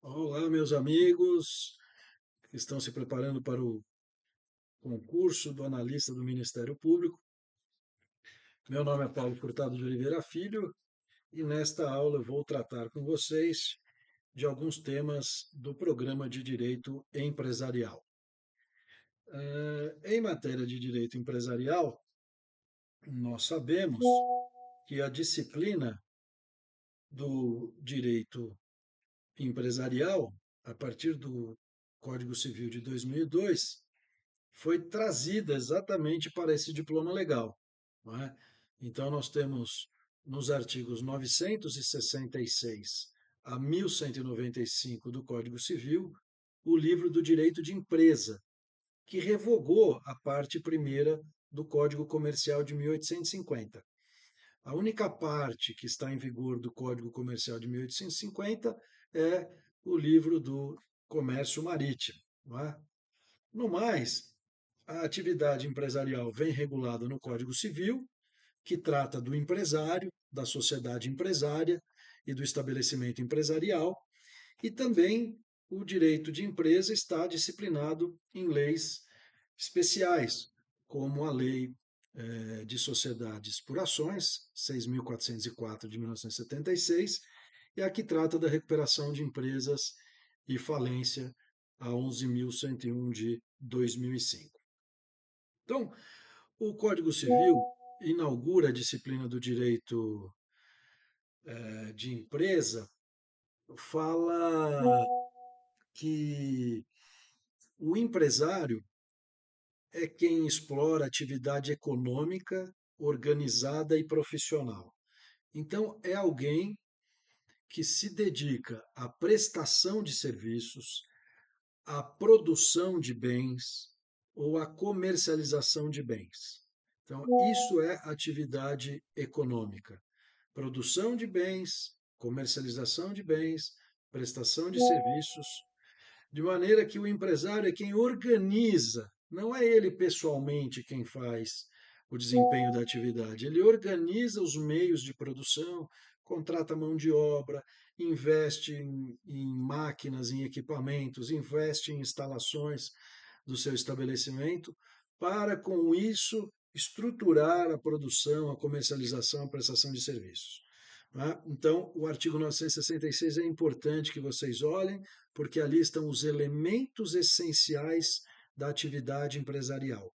Olá, meus amigos que estão se preparando para o concurso do analista do Ministério Público. Meu nome é Paulo Furtado de Oliveira Filho e nesta aula eu vou tratar com vocês de alguns temas do programa de Direito Empresarial. Em matéria de direito empresarial, nós sabemos que a disciplina do direito empresarial, a partir do Código Civil de 2002, foi trazida exatamente para esse diploma legal, não é? Então, nós temos nos artigos 966 a 1195 do Código Civil o livro do direito de empresa, que revogou a parte primeira do Código Comercial de 1850. A única parte que está em vigor do Código Comercial de 1850 é o livro do Comércio Marítimo. Não é? No mais, a atividade empresarial vem regulada no Código Civil, que trata do empresário, da sociedade empresária e do estabelecimento empresarial, e também o direito de empresa está disciplinado em leis especiais, como a Lei de Sociedades por Ações, 6.404 de 1976, e a que trata da recuperação de empresas e falência, a 11.101 de 2005. Então, o Código Civil inaugura a disciplina do direito de empresa, fala que o empresário é quem explora atividade econômica, organizada e profissional. Então, é alguém que se dedica à prestação de serviços, à produção de bens ou à comercialização de bens. Então, isso é atividade econômica. Produção de bens, comercialização de bens, prestação de serviços, de maneira que o empresário é quem organiza, não é ele pessoalmente quem faz o desempenho da atividade, ele organiza os meios de produção, contrata mão de obra, investe em máquinas, em equipamentos, investe em instalações do seu estabelecimento, para com isso estruturar a produção, a comercialização, a prestação de serviços. Né? Então, o artigo 966 é importante que vocês olhem, porque ali estão os elementos essenciais da atividade empresarial.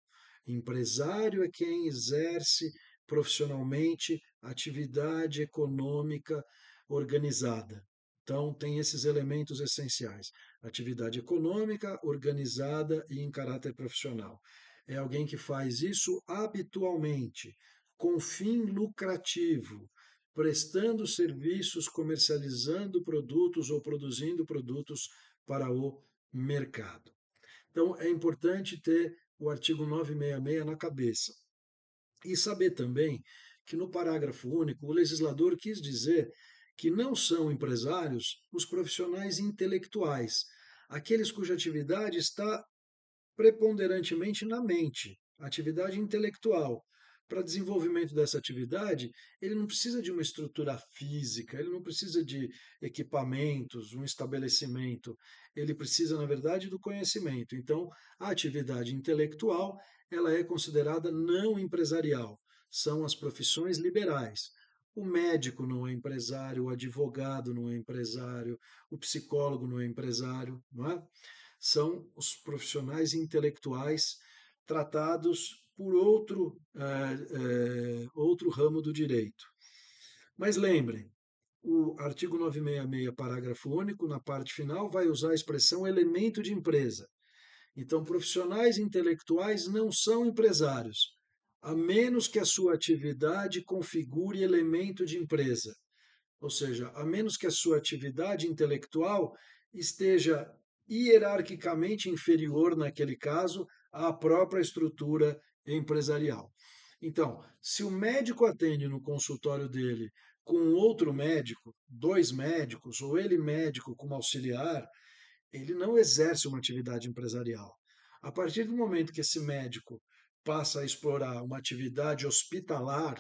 Empresário é quem exerce profissionalmente atividade econômica organizada. Então, tem esses elementos essenciais: atividade econômica, organizada e em caráter profissional. É alguém que faz isso habitualmente, com fim lucrativo, prestando serviços, comercializando produtos ou produzindo produtos para o mercado. Então, é importante ter o artigo 966 na cabeça. E saber também que no parágrafo único o legislador quis dizer que não são empresários os profissionais intelectuais, aqueles cuja atividade está preponderantemente na mente, atividade intelectual. Para desenvolvimento dessa atividade, ele não precisa de uma estrutura física, ele não precisa de equipamentos, um estabelecimento, ele precisa, na verdade, do conhecimento. Então, a atividade intelectual, ela é considerada não empresarial, são as profissões liberais. O médico não é empresário, o advogado não é empresário, o psicólogo não é empresário, não é? São os profissionais intelectuais tratados por outro ramo do direito. Mas lembrem, o artigo 966, parágrafo único, na parte final, vai usar a expressão elemento de empresa. Então, profissionais intelectuais não são empresários, a menos que a sua atividade configure elemento de empresa. Ou seja, a menos que a sua atividade intelectual esteja hierarquicamente inferior, naquele caso, à própria estrutura empresarial. Então, se o médico atende no consultório dele com outro médico, dois médicos, ou ele médico como auxiliar, ele não exerce uma atividade empresarial. A partir do momento que esse médico passa a explorar uma atividade hospitalar,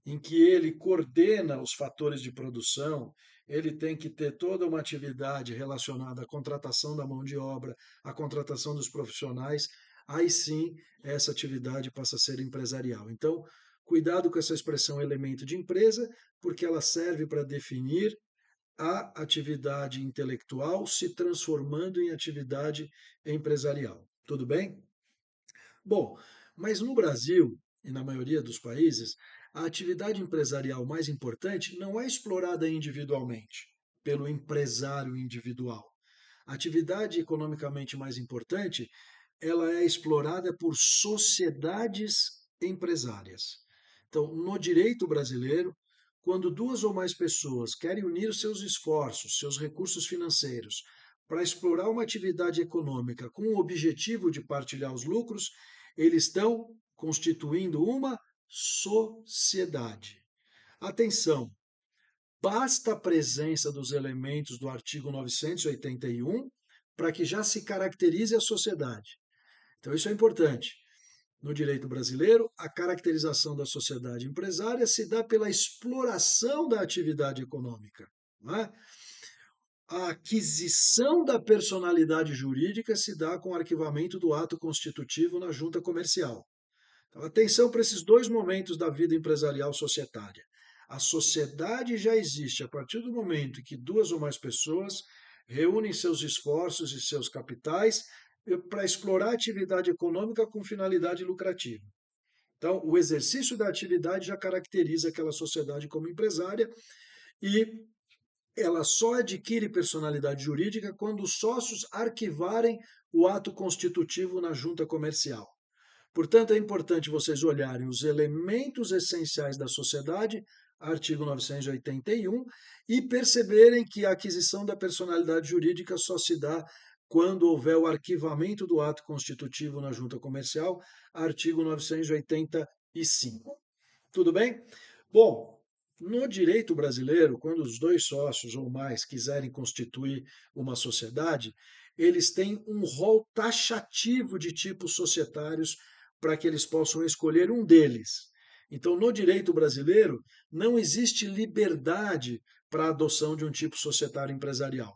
em que ele coordena os fatores de produção, ele tem que ter toda uma atividade relacionada à contratação da mão de obra, à contratação dos profissionais, aí sim essa atividade passa a ser empresarial. Então, cuidado com essa expressão elemento de empresa, porque ela serve para definir a atividade intelectual se transformando em atividade empresarial. Tudo bem? Bom, mas no Brasil e na maioria dos países, a atividade empresarial mais importante não é explorada individualmente, pelo empresário individual. A atividade economicamente mais importante, ela é explorada por sociedades empresárias. Então, no direito brasileiro, quando duas ou mais pessoas querem unir os seus esforços, seus recursos financeiros, para explorar uma atividade econômica com o objetivo de partilhar os lucros, eles estão constituindo uma sociedade. Atenção, basta a presença dos elementos do artigo 981 para que já se caracterize a sociedade. Então, isso é importante. No direito brasileiro, a caracterização da sociedade empresária se dá pela exploração da atividade econômica. Não é? A aquisição da personalidade jurídica se dá com o arquivamento do ato constitutivo na junta comercial. Então, atenção para esses dois momentos da vida empresarial societária. A sociedade já existe a partir do momento em que duas ou mais pessoas reúnem seus esforços e seus capitais para explorar a atividade econômica com finalidade lucrativa. Então, o exercício da atividade já caracteriza aquela sociedade como empresária e ela só adquire personalidade jurídica quando os sócios arquivarem o ato constitutivo na junta comercial. Portanto, é importante vocês olharem os elementos essenciais da sociedade, artigo 981, e perceberem que a aquisição da personalidade jurídica só se dá quando houver o arquivamento do ato constitutivo na junta comercial, artigo 985. Tudo bem? Bom, no direito brasileiro, quando os dois sócios ou mais quiserem constituir uma sociedade, eles têm um rol taxativo de tipos societários para que eles possam escolher um deles. Então, no direito brasileiro, não existe liberdade para a adoção de um tipo societário empresarial.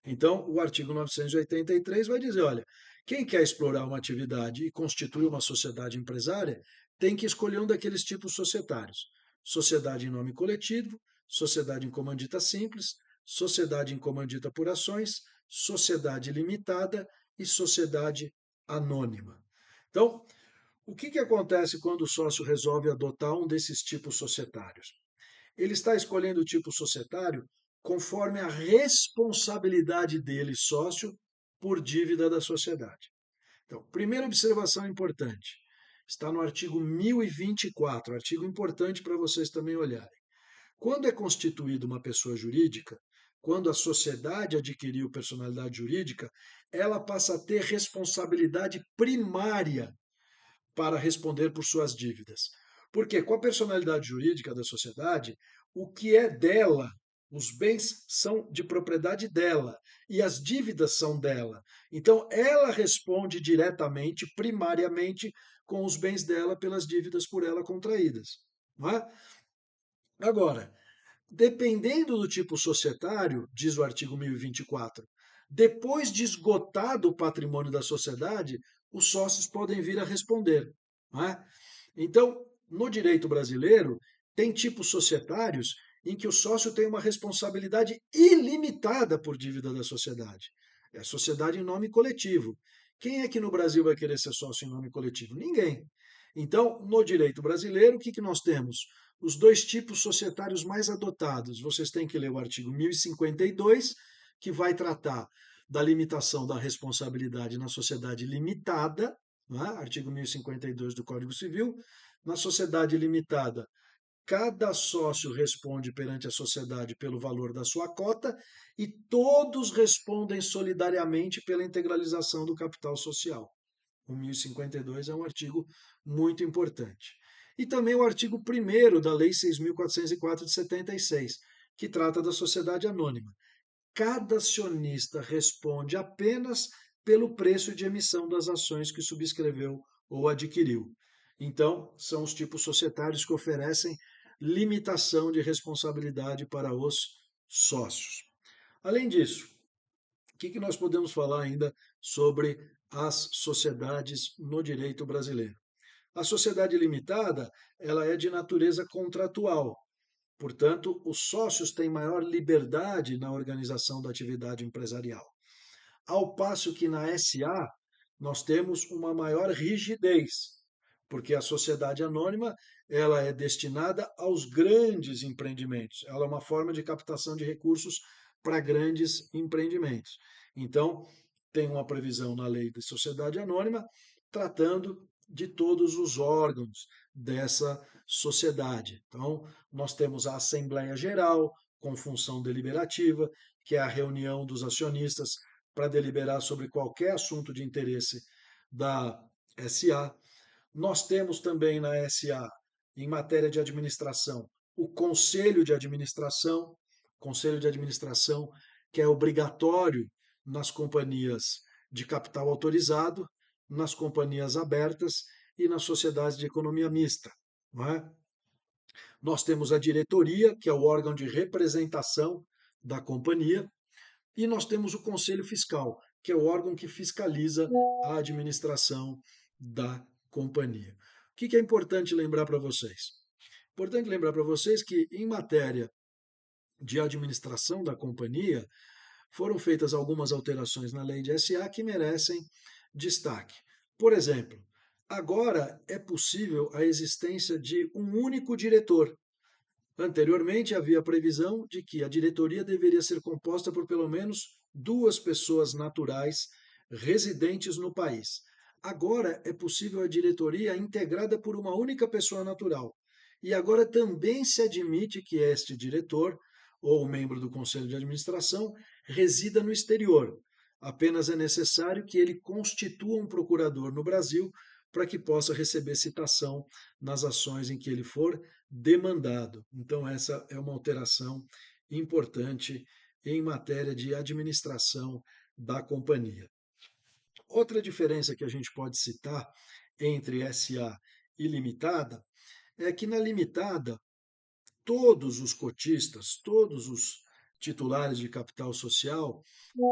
Então, o artigo 983 vai dizer: olha, quem quer explorar uma atividade e constituir uma sociedade empresária tem que escolher um daqueles tipos societários: sociedade em nome coletivo, sociedade em comandita simples, sociedade em comandita por ações, sociedade limitada e sociedade anônima. Então, o que acontece quando o sócio resolve adotar um desses tipos societários? Ele está escolhendo o tipo societário conforme a responsabilidade dele, sócio, por dívida da sociedade. Então, primeira observação importante, está no artigo 1024, artigo importante para vocês também olharem. Quando é constituída uma pessoa jurídica, quando a sociedade adquiriu personalidade jurídica, ela passa a ter responsabilidade primária para responder por suas dívidas. Porque com a personalidade jurídica da sociedade, o que é dela, os bens são de propriedade dela e as dívidas são dela. Então, ela responde diretamente, primariamente, com os bens dela pelas dívidas por ela contraídas. Não é? Agora, dependendo do tipo societário, diz o artigo 1024, depois de esgotado o patrimônio da sociedade, os sócios podem vir a responder. Não é? Então, no direito brasileiro, tem tipos societários em que o sócio tem uma responsabilidade ilimitada por dívida da sociedade. É a sociedade em nome coletivo. Quem é que no Brasil vai querer ser sócio em nome coletivo? Ninguém. Então, no direito brasileiro, o que nós temos? Os dois tipos societários mais adotados. Vocês têm que ler o artigo 1052, que vai tratar da limitação da responsabilidade na sociedade limitada, não é? Artigo 1052 do Código Civil. Na sociedade limitada, cada sócio responde perante a sociedade pelo valor da sua cota e todos respondem solidariamente pela integralização do capital social. O 1052 é um artigo muito importante. E também o artigo 1º da Lei 6.404 de 76, que trata da sociedade anônima. Cada acionista responde apenas pelo preço de emissão das ações que subscreveu ou adquiriu. Então, são os tipos societários que oferecem limitação de responsabilidade para os sócios. Além disso, o que nós podemos falar ainda sobre as sociedades no direito brasileiro? A sociedade limitada, ela é de natureza contratual. Portanto, os sócios têm maior liberdade na organização da atividade empresarial. Ao passo que na SA nós temos uma maior rigidez, porque a sociedade anônima ela é destinada aos grandes empreendimentos. Ela é uma forma de captação de recursos para grandes empreendimentos. Então, tem uma previsão na lei de sociedade anônima tratando de todos os órgãos dessa sociedade. Então, nós temos a Assembleia Geral, com função deliberativa, que é a reunião dos acionistas para deliberar sobre qualquer assunto de interesse da SA. Nós temos também na SA, em matéria de administração, o Conselho de Administração, que é obrigatório nas companhias de capital autorizado, nas companhias abertas e nas sociedades de economia mista. Não é? Nós temos a diretoria, que é o órgão de representação da companhia, e nós temos o Conselho Fiscal, que é o órgão que fiscaliza a administração da companhia. O que é importante lembrar para vocês? Importante lembrar para vocês que, em matéria de administração da companhia, foram feitas algumas alterações na lei de SA que merecem destaque. Por exemplo, agora é possível a existência de um único diretor. Anteriormente, havia a previsão de que a diretoria deveria ser composta por pelo menos duas pessoas naturais residentes no país. Agora é possível a diretoria integrada por uma única pessoa natural. E agora também se admite que este diretor ou membro do conselho de administração resida no exterior. Apenas é necessário que ele constitua um procurador no Brasil para que possa receber citação nas ações em que ele for demandado. Então, essa é uma alteração importante em matéria de administração da companhia. Outra diferença que a gente pode citar entre SA e limitada é que na limitada, todos os cotistas, todos os titulares de capital social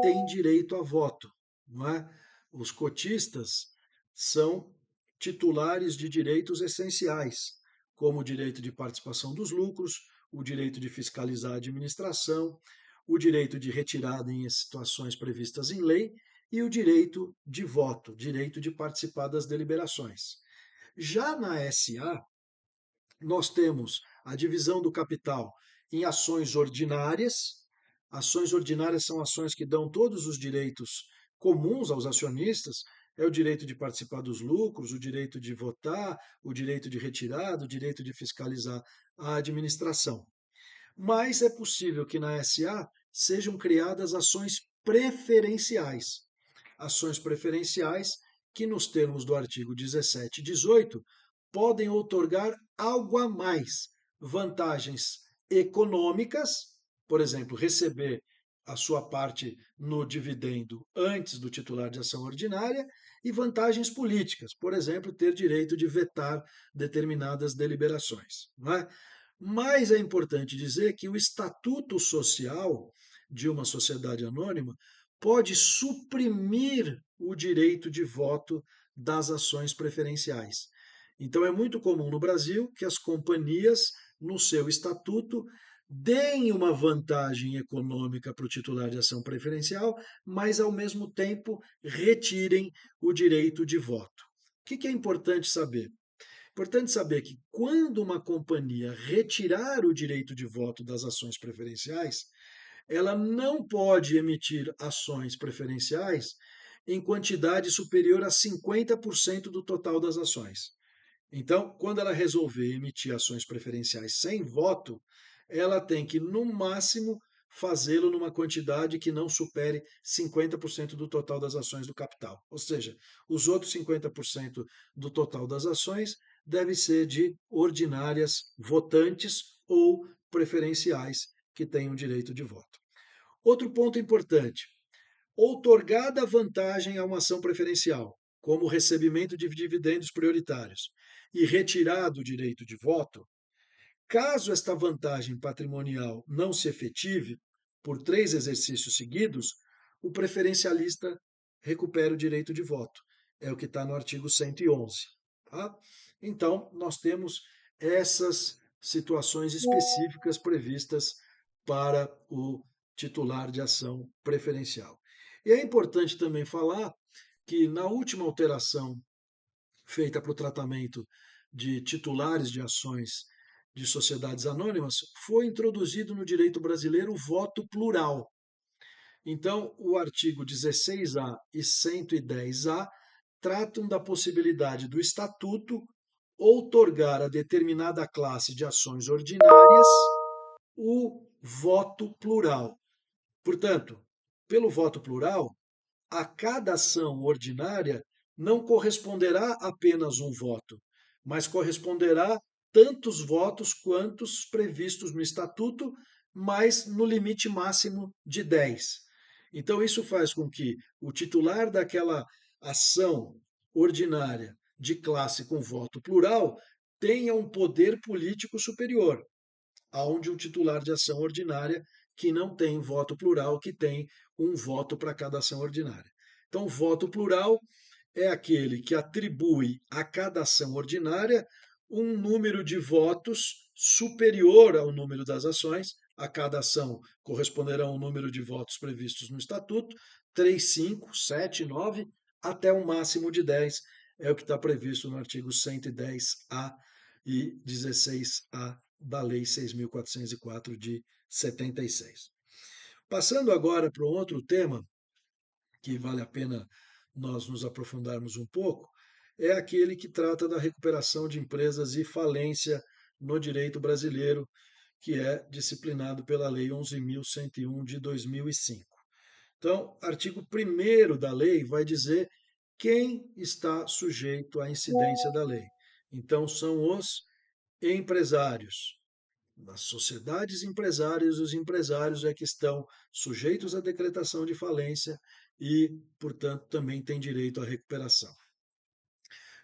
têm direito a voto, não é? Os cotistas são titulares de direitos essenciais, como o direito de participação dos lucros, o direito de fiscalizar a administração, o direito de retirada em situações previstas em lei e o direito de voto, direito de participar das deliberações. Já na SA, nós temos a divisão do capital em ações ordinárias. Ações ordinárias são ações que dão todos os direitos comuns aos acionistas, é o direito de participar dos lucros, o direito de votar, o direito de retirada, o direito de fiscalizar a administração. Mas é possível que na SA sejam criadas ações preferenciais. Ações preferenciais que, nos termos do artigo 17 e 18, podem outorgar algo a mais, vantagens econômicas, por exemplo, receber a sua parte no dividendo antes do titular de ação ordinária, e vantagens políticas, por exemplo, ter direito de vetar determinadas deliberações. Não é? Mas é importante dizer que o estatuto social de uma sociedade anônima pode suprimir o direito de voto das ações preferenciais. Então, é muito comum no Brasil que as companhias, no seu estatuto, deem uma vantagem econômica para o titular de ação preferencial, mas, ao mesmo tempo, retirem o direito de voto. O que é importante saber? Importante saber que, quando uma companhia retirar o direito de voto das ações preferenciais, ela não pode emitir ações preferenciais em quantidade superior a 50% do total das ações. Então, quando ela resolver emitir ações preferenciais sem voto, ela tem que, no máximo, fazê-lo numa quantidade que não supere 50% do total das ações do capital. Ou seja, os outros 50% do total das ações deve ser de ordinárias votantes ou preferenciais que tenham direito de voto. Outro ponto importante: outorgada vantagem a uma ação preferencial, como o recebimento de dividendos prioritários, e retirado o direito de voto, caso esta vantagem patrimonial não se efetive, por 3 exercícios seguidos, o preferencialista recupera o direito de voto. É o que está no artigo 111. Tá? Então, nós temos essas situações específicas previstas para o titular de ação preferencial. E é importante também falar que na última alteração feita para o tratamento de titulares de ações de sociedades anônimas, foi introduzido no direito brasileiro o voto plural. Então, o artigo 16A e 110A tratam da possibilidade do estatuto outorgar a determinada classe de ações ordinárias o voto plural. Portanto, pelo voto plural, a cada ação ordinária não corresponderá apenas um voto, mas corresponderá tantos votos quantos previstos no estatuto, mas no limite máximo de 10. Então, isso faz com que o titular daquela ação ordinária de classe com voto plural tenha um poder político superior, aonde um titular de ação ordinária que não tem voto plural, que tem um voto para cada ação ordinária. Então, voto plural é aquele que atribui a cada ação ordinária um número de votos superior ao número das ações. A cada ação corresponderá um número de votos previstos no Estatuto, 3, 5, 7, 9, até um máximo de 10, é o que está previsto no artigo 110A e 16A da Lei 6.404 de 76. Passando agora para um outro tema, que vale a pena nós nos aprofundarmos um pouco, é aquele que trata da recuperação de empresas e falência no direito brasileiro, que é disciplinado pela Lei 11.101 de 2005. Então, artigo 1º da lei vai dizer quem está sujeito à incidência da lei. Então, são os empresários. Nas sociedades empresárias, os empresários é que estão sujeitos à decretação de falência e, portanto, também têm direito à recuperação.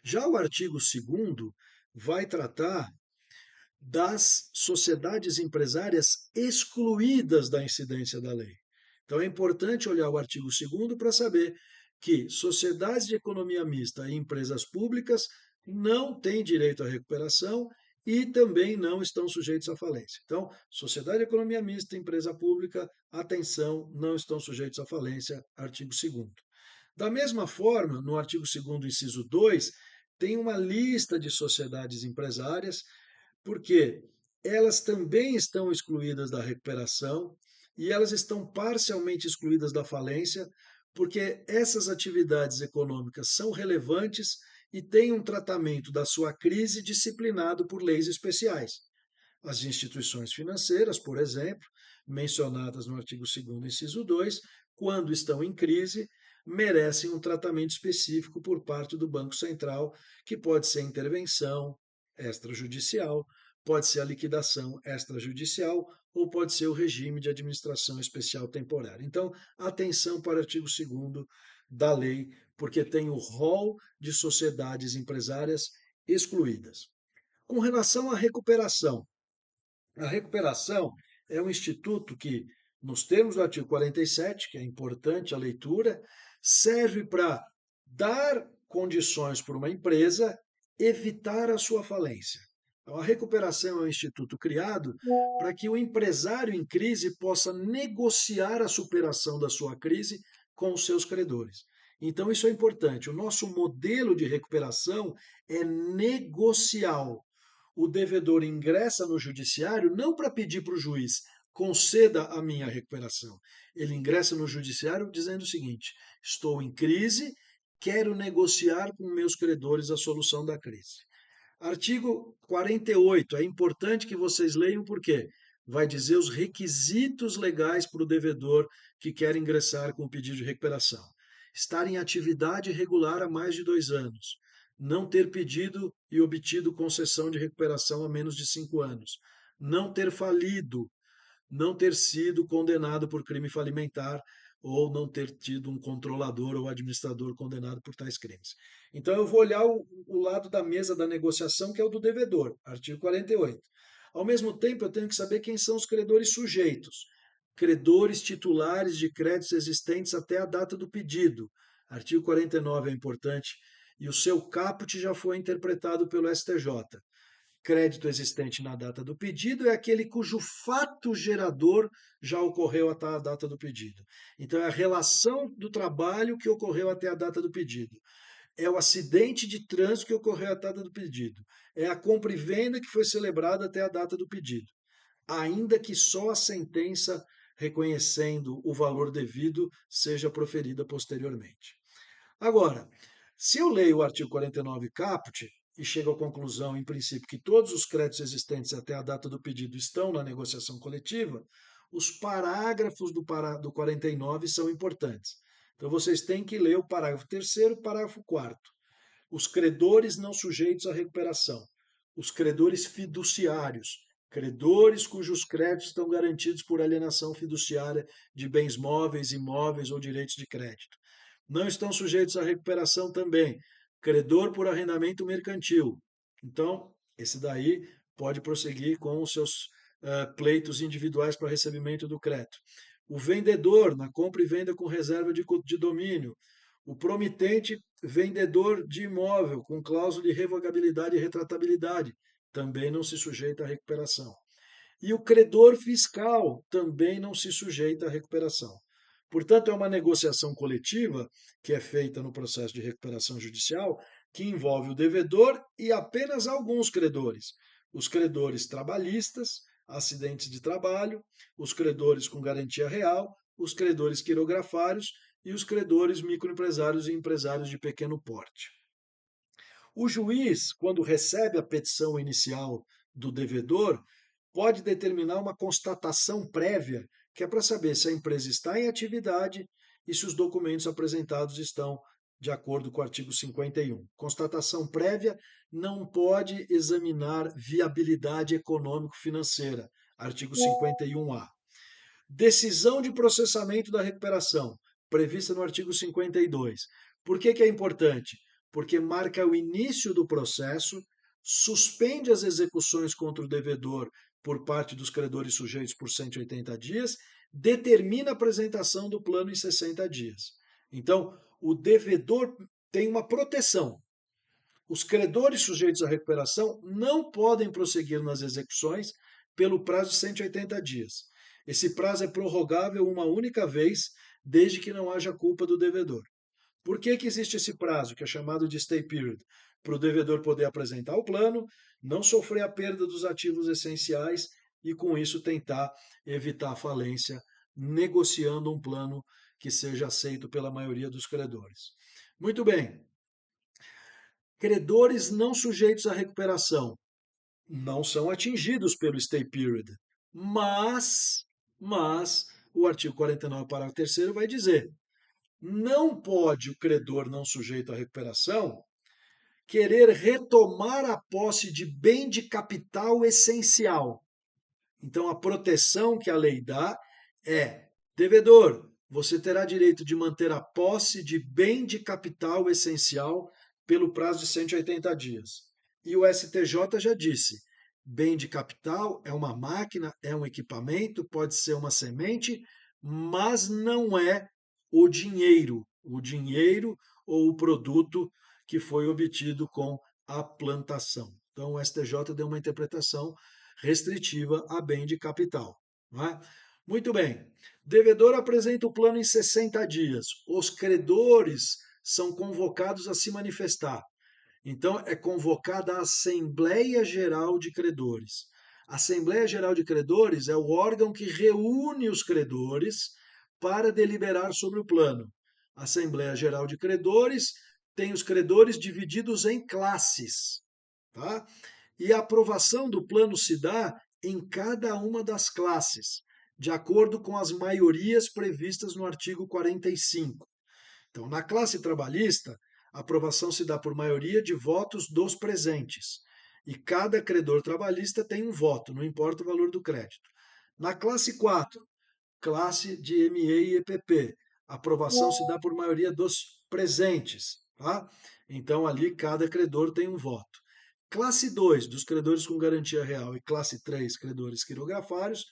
Já o artigo 2º vai tratar das sociedades empresárias excluídas da incidência da lei. Então é importante olhar o artigo 2º para saber que sociedades de economia mista e empresas públicas não têm direito à recuperação e também não estão sujeitos à falência. Então, sociedade de economia mista, empresa pública, atenção, não estão sujeitos à falência, artigo 2º. Da mesma forma, no artigo 2º, inciso 2, tem uma lista de sociedades empresárias, porque elas também estão excluídas da recuperação e elas estão parcialmente excluídas da falência, porque essas atividades econômicas são relevantes e têm um tratamento da sua crise disciplinado por leis especiais. As instituições financeiras, por exemplo, mencionadas no artigo 2º, inciso 2, quando estão em crise, merecem um tratamento específico por parte do Banco Central, que pode ser intervenção extrajudicial, pode ser a liquidação extrajudicial ou pode ser o regime de administração especial temporária. Então, atenção para o artigo 2º da lei, porque tem o rol de sociedades empresárias excluídas. Com relação à recuperação, a recuperação é um instituto que, nos termos do artigo 47, que é importante a leitura, serve para dar condições para uma empresa evitar a sua falência. Então, a recuperação é um instituto criado para que o empresário em crise possa negociar a superação da sua crise com os seus credores. Então, isso é importante. O nosso modelo de recuperação é negocial. O devedor ingressa no judiciário não para pedir para o juiz conceda a minha recuperação. Ele ingressa no judiciário dizendo o seguinte: estou em crise, quero negociar com meus credores a solução da crise. Artigo 48, é importante que vocês leiam porque vai dizer os requisitos legais para o devedor que quer ingressar com o pedido de recuperação. Estar em atividade regular há mais de 2 anos, não ter pedido e obtido concessão de recuperação há menos de 5 anos, não ter falido, não ter sido condenado por crime falimentar ou não ter tido um controlador ou administrador condenado por tais crimes. Então eu vou olhar o lado da mesa da negociação, que é o do devedor, artigo 48. Ao mesmo tempo, eu tenho que saber quem são os credores sujeitos. credores titulares de créditos existentes até a data do pedido. Artigo 49 é importante e o seu caput já foi interpretado pelo STJ. Crédito existente na data do pedido é aquele cujo fato gerador já ocorreu até a data do pedido. Então, é a relação do trabalho que ocorreu até a data do pedido. É o acidente de trânsito que ocorreu até a data do pedido. É a compra e venda que foi celebrada até a data do pedido. Ainda que só a sentença reconhecendo o valor devido seja proferida posteriormente. Agora, se eu leio o artigo 49 caput e chego à conclusão, em princípio, que todos os créditos existentes até a data do pedido estão na negociação coletiva, os parágrafos do 49 são importantes. Então, vocês têm que ler o parágrafo terceiro e o parágrafo quarto. Os credores não sujeitos à recuperação. Os credores fiduciários. Credores cujos créditos estão garantidos por alienação fiduciária de bens móveis, imóveis ou direitos de crédito. Não estão sujeitos à recuperação também. Credor por arrendamento mercantil. Então, esse daí pode prosseguir com os seus pleitos individuais para recebimento do crédito. O vendedor, na compra e venda com reserva de domínio. O promitente, vendedor de imóvel, com cláusula de revogabilidade e retratabilidade, também não se sujeita à recuperação. E o credor fiscal também não se sujeita à recuperação. Portanto, é uma negociação coletiva que é feita no processo de recuperação judicial que envolve o devedor e apenas alguns credores. Os credores trabalhistas, acidentes de trabalho, os credores com garantia real, os credores quirografários e os credores microempresários e empresários de pequeno porte. O juiz, quando recebe a petição inicial do devedor, pode determinar uma constatação prévia, que é para saber se a empresa está em atividade e se os documentos apresentados estão de acordo com o artigo 51. Constatação prévia não pode examinar viabilidade econômico-financeira, artigo 51A. Decisão de processamento da recuperação, prevista no artigo 52. Por que é importante? Porque marca o início do processo, suspende as execuções contra o devedor por parte dos credores sujeitos por 180 dias, determina a apresentação do plano em 60 dias. Então, o devedor tem uma proteção. Os credores sujeitos à recuperação não podem prosseguir nas execuções pelo prazo de 180 dias. Esse prazo é prorrogável uma única vez, desde que não haja culpa do devedor. Por que existe esse prazo, que é chamado de stay period? Para o devedor poder apresentar o plano, não sofrer a perda dos ativos essenciais e, com isso, tentar evitar a falência, negociando um plano que seja aceito pela maioria dos credores. Muito bem. Credores não sujeitos à recuperação não são atingidos pelo stay period, mas o artigo 49, parágrafo 3º vai dizer: não pode o credor não sujeito à recuperação querer retomar a posse de bem de capital essencial. Então, a proteção que a lei dá é: devedor, você terá direito de manter a posse de bem de capital essencial pelo prazo de 180 dias. E o STJ já disse: bem de capital é uma máquina, é um equipamento, pode ser uma semente, mas não é o dinheiro ou o produto que foi obtido com a plantação. Então, o STJ deu uma interpretação restritiva a bem de capital. Não é? Muito bem. Devedor apresenta o plano em 60 dias. Os credores são convocados a se manifestar. Então, é convocada a Assembleia Geral de Credores. A Assembleia Geral de Credores é o órgão que reúne os credores para deliberar sobre o plano. A Assembleia Geral de Credores tem os credores divididos em classes. Tá? E a aprovação do plano se dá em cada uma das classes, de acordo com as maiorias previstas no artigo 45. Então, na classe trabalhista, a aprovação se dá por maioria de votos dos presentes. E cada credor trabalhista tem um voto, não importa o valor do crédito. Na classe 4, classe de ME e EPP, a aprovação se dá por maioria dos presentes. Tá? Então, ali, cada credor tem um voto. Classe 2, dos credores com garantia real, e classe 3, credores quirografários,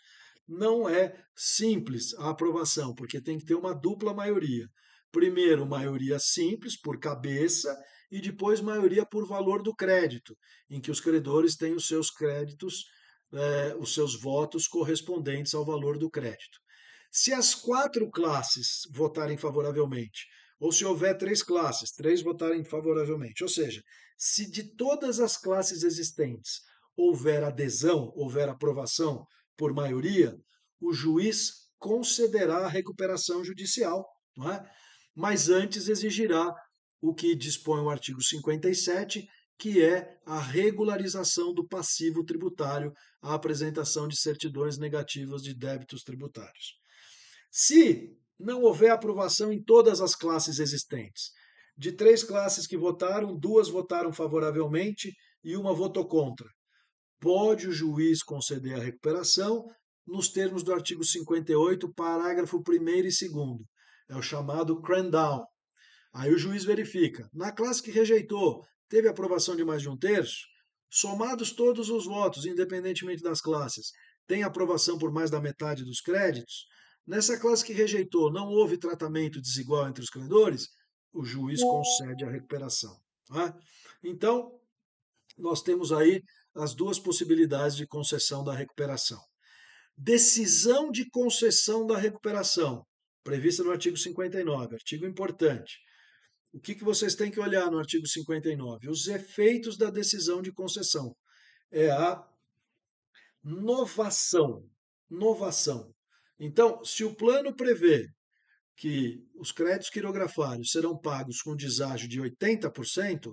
Não é simples a aprovação, porque tem que ter uma dupla maioria. Primeiro, maioria simples, por cabeça, e depois maioria por valor do crédito, em que os credores têm os seus créditos, os seus votos correspondentes ao valor do crédito. Se as quatro classes votarem favoravelmente, ou se houver três classes, três votarem favoravelmente, ou seja, se de todas as classes existentes houver adesão, houver aprovação por maioria, o juiz concederá a recuperação judicial, não é? Mas antes exigirá o que dispõe o artigo 57, que é a regularização do passivo tributário, a apresentação de certidões negativas de débitos tributários. Se não houver aprovação em todas as classes existentes, de três classes que votaram, duas votaram favoravelmente e uma votou contra, pode o juiz conceder a recuperação nos termos do artigo 58, parágrafo 1º e 2º. É o chamado cram-down. Aí o juiz verifica. Na classe que rejeitou, teve aprovação de mais de um terço? Somados todos os votos, independentemente das classes, tem aprovação por mais da metade dos créditos? Nessa classe que rejeitou, não houve tratamento desigual entre os credores? O juiz concede a recuperação. Não é? Então, nós temos aí as duas possibilidades de concessão da recuperação. Decisão de concessão da recuperação, prevista no artigo 59, artigo importante. O que vocês têm que olhar no artigo 59? Os efeitos da decisão de concessão. É a novação. Novação. Então, se o plano prevê que os créditos quirografários serão pagos com deságio de 80%,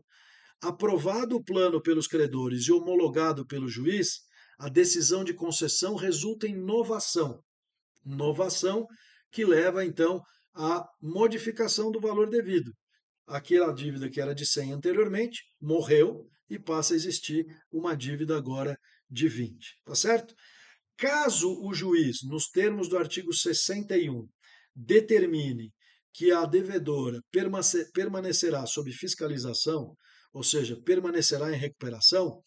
aprovado o plano pelos credores e homologado pelo juiz, a decisão de concessão resulta em novação. Novação que leva, então, à modificação do valor devido. Aquela dívida que era de 100 anteriormente morreu e passa a existir uma dívida agora de 20, tá certo? Caso o juiz, nos termos do artigo 61, determine que a devedora permanecerá sob fiscalização, ou seja, permanecerá em recuperação,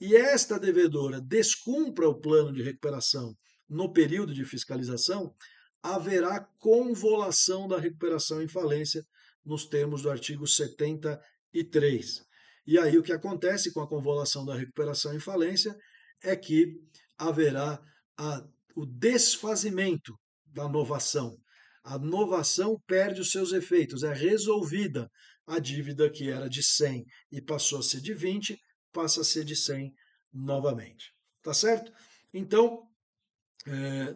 e esta devedora descumpra o plano de recuperação no período de fiscalização, haverá convolução da recuperação em falência nos termos do artigo 73. E aí o que acontece com a convolução da recuperação em falência é que haverá o desfazimento da novação. A novação perde os seus efeitos, é resolvida a dívida que era de 100 e passou a ser de 20, passa a ser de 100 novamente. Tá certo? Então,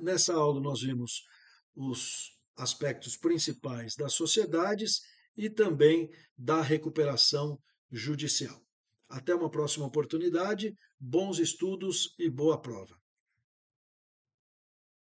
nessa aula nós vimos os aspectos principais das sociedades e também da recuperação judicial. Até uma próxima oportunidade, bons estudos e boa prova.